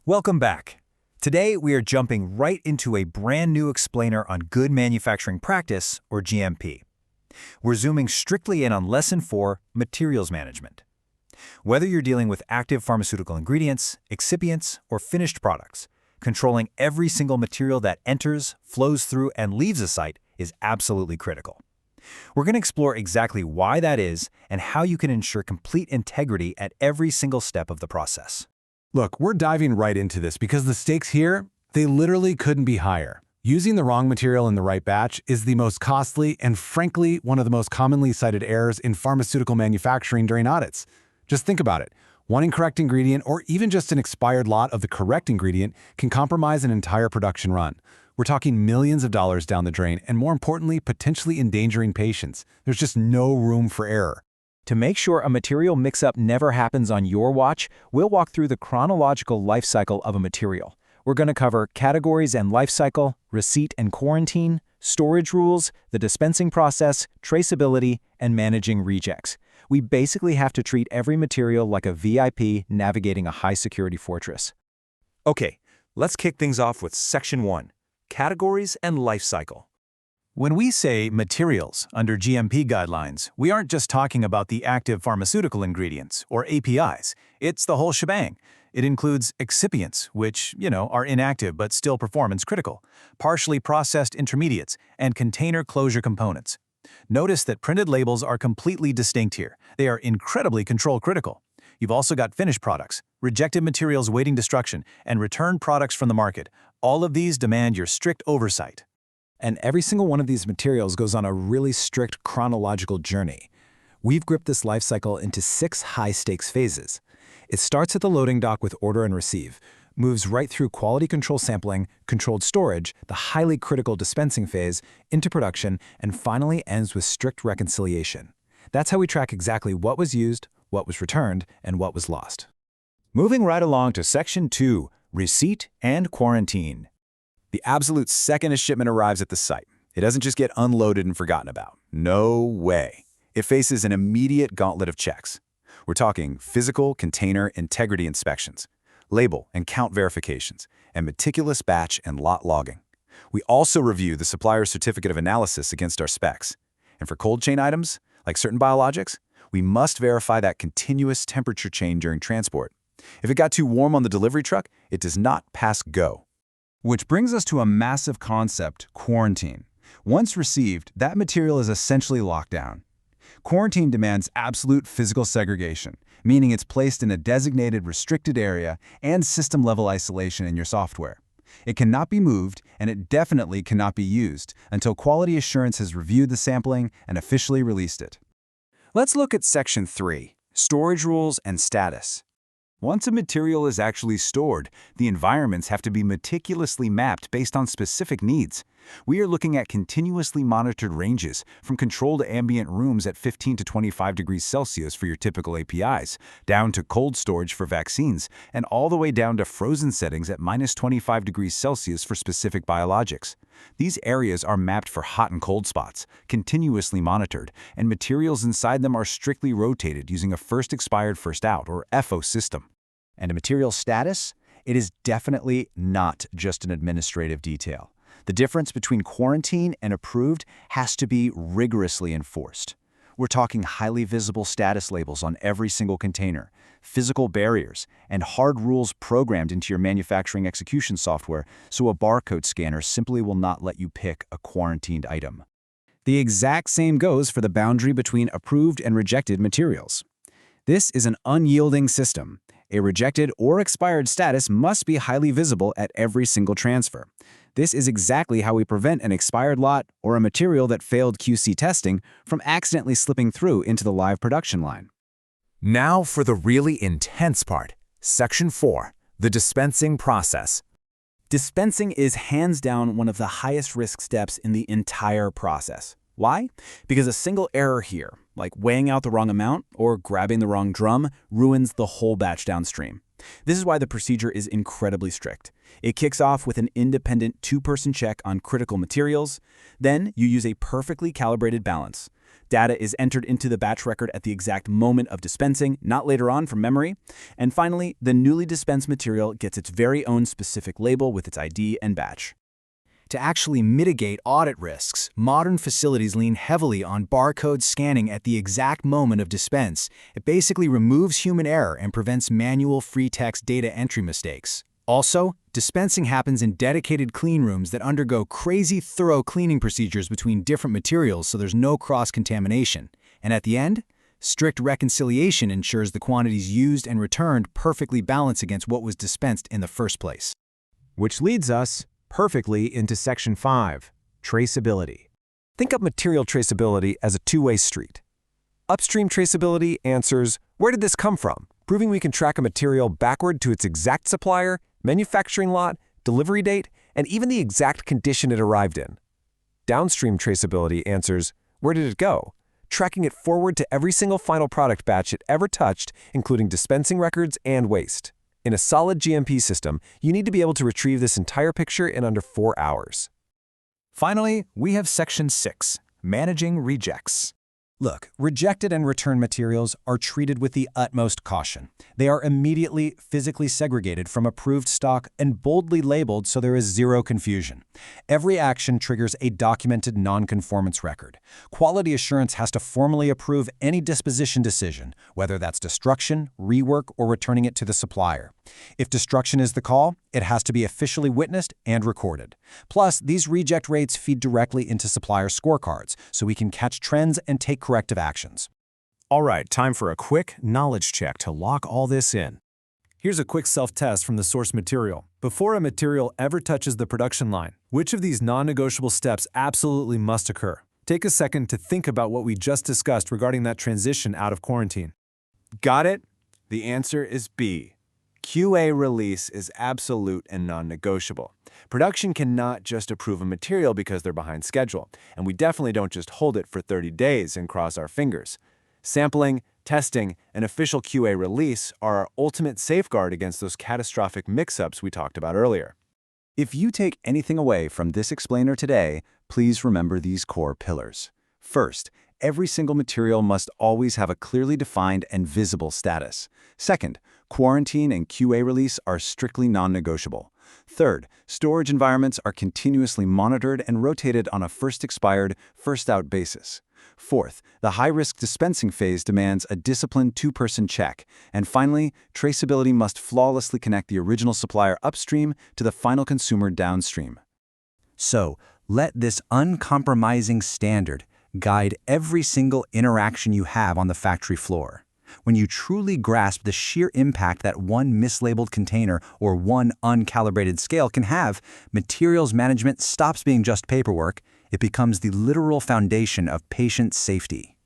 Welcome back. Today, we are jumping right into a brand new explainer on good manufacturing practice, or GMP. We're zooming strictly in on Lesson 4, Materials Management. Whether you're dealing with active pharmaceutical ingredients, excipients, or finished products, controlling every single material that enters, flows through, and leaves a site is absolutely critical. We're going to explore exactly why that is and how you can ensure complete integrity at every single step of the process. Look, we're diving right into this because the stakes here, they literally couldn't be higher. Using the wrong material in the right batch is the most costly and, frankly, one of the most commonly cited errors in pharmaceutical manufacturing during audits. Just think about it. One incorrect ingredient or even just an expired lot of the correct ingredient can compromise an entire production run. We're talking millions of dollars down the drain and, more importantly, potentially endangering patients. There's just no room for error. To make sure a material mix-up never happens on your watch, we'll walk through the chronological life cycle of a material. We're going to cover categories and life cycle, receipt and quarantine, storage rules, the dispensing process, traceability, and managing rejects. We basically have to treat every material like a VIP navigating a high-security fortress. Okay, let's kick things off with Section 1, Categories and Life Cycle. When we say materials under GMP guidelines, we aren't just talking about the active pharmaceutical ingredients, or APIs. It's the whole shebang. It includes excipients, which, are inactive but still performance critical, partially processed intermediates, and container closure components. Notice that printed labels are completely distinct here. They are incredibly control critical. You've also got finished products, rejected materials waiting destruction, and returned products from the market. All of these demand your strict oversight. And every single one of these materials goes on a really strict chronological journey. We've gripped this life cycle into 6 high-stakes phases. It starts at the loading dock with order and receive, moves right through quality control sampling, controlled storage, the highly critical dispensing phase, into production, and finally ends with strict reconciliation. That's how we track exactly what was used, what was returned, and what was lost. Moving right along to Section 2, Receipt and Quarantine. The absolute second a shipment arrives at the site, it doesn't just get unloaded and forgotten about. No way. It faces an immediate gauntlet of checks. We're talking physical container integrity inspections, label and count verifications, and meticulous batch and lot logging. We also review the supplier's certificate of analysis against our specs. And for cold chain items, like certain biologics, we must verify that continuous temperature chain during transport. If it got too warm on the delivery truck, it does not pass go. Which brings us to a massive concept, quarantine. Once received, that material is essentially locked down. Quarantine demands absolute physical segregation, meaning it's placed in a designated restricted area and system-level isolation in your software. It cannot be moved, and it definitely cannot be used until quality assurance has reviewed the sampling and officially released it. Let's look at Section 3, Storage Rules and Status. Once a material is actually stored, the environments have to be meticulously mapped based on specific needs. We are looking at continuously monitored ranges, from controlled ambient rooms at 15 to 25 degrees Celsius for your typical APIs, down to cold storage for vaccines, and all the way down to frozen settings at minus 25 degrees Celsius for specific biologics. These areas are mapped for hot and cold spots, continuously monitored, and materials inside them are strictly rotated using a first expired, first out, or FO system. And a material status? It is definitely not just an administrative detail. The difference between quarantine and approved has to be rigorously enforced. We're talking highly visible status labels on every single container, physical barriers, and hard rules programmed into your manufacturing execution software so a barcode scanner simply will not let you pick a quarantined item. The exact same goes for the boundary between approved and rejected materials. This is an unyielding system. A rejected or expired status must be highly visible at every single transfer. This is exactly how we prevent an expired lot or a material that failed QC testing from accidentally slipping through into the live production line. Now for the really intense part, Section 4, the dispensing process. Dispensing is hands down one of the highest risk steps in the entire process. Why? Because a single error here, like weighing out the wrong amount or grabbing the wrong drum, ruins the whole batch downstream. This is why the procedure is incredibly strict. It kicks off with an independent 2-person check on critical materials. Then you use a perfectly calibrated balance. Data is entered into the batch record at the exact moment of dispensing, not later on from memory. And finally, the newly dispensed material gets its very own specific label with its ID and batch. To actually mitigate audit risks, modern facilities lean heavily on barcode scanning at the exact moment of dispense. It basically removes human error and prevents manual free-text data entry mistakes. Also, dispensing happens in dedicated clean rooms that undergo crazy thorough cleaning procedures between different materials so there's no cross-contamination. And at the end, strict reconciliation ensures the quantities used and returned perfectly balance against what was dispensed in the first place. Which leads us perfectly into Section 5, traceability. Think of material traceability as a two-way street. Upstream traceability answers, where did this come from? Proving we can track a material backward to its exact supplier, manufacturing lot, delivery date, and even the exact condition it arrived in. Downstream traceability answers, where did it go? Tracking it forward to every single final product batch it ever touched, including dispensing records and waste. In a solid GMP system, you need to be able to retrieve this entire picture in under 4 hours. Finally, we have Section 6, managing rejects. Look, rejected and returned materials are treated with the utmost caution. They are immediately physically segregated from approved stock and boldly labeled so there is zero confusion. Every action triggers a documented non-conformance record. Quality assurance has to formally approve any disposition decision, whether that's destruction, rework, or returning it to the supplier. If destruction is the call, it has to be officially witnessed and recorded. Plus, these reject rates feed directly into supplier scorecards, so we can catch trends and take corrective actions. All right, time for a quick knowledge check to lock all this in. Here's a quick self-test from the source material. Before a material ever touches the production line, which of these non-negotiable steps absolutely must occur? Take a second to think about what we just discussed regarding that transition out of quarantine. Got it? The answer is B. QA release is absolute and non-negotiable. Production cannot just approve a material because they're behind schedule, and we definitely don't just hold it for 30 days and cross our fingers. Sampling, testing, and official QA release are our ultimate safeguard against those catastrophic mix-ups we talked about earlier. If you take anything away from this explainer today, please remember these core pillars. First, every single material must always have a clearly defined and visible status. Second, quarantine and QA release are strictly non-negotiable. Third, storage environments are continuously monitored and rotated on a first expired, first out basis. Fourth, the high-risk dispensing phase demands a disciplined two-person check. And finally, traceability must flawlessly connect the original supplier upstream to the final consumer downstream. So, let this uncompromising standard guide every single interaction you have on the factory floor. When you truly grasp the sheer impact that one mislabeled container or one uncalibrated scale can have, materials management stops being just paperwork. It becomes the literal foundation of patient safety.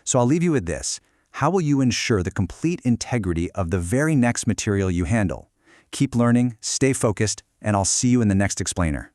So I'll leave you with this. How will you ensure the complete integrity of the very next material you handle? Keep learning, stay focused, and I'll see you in the next explainer.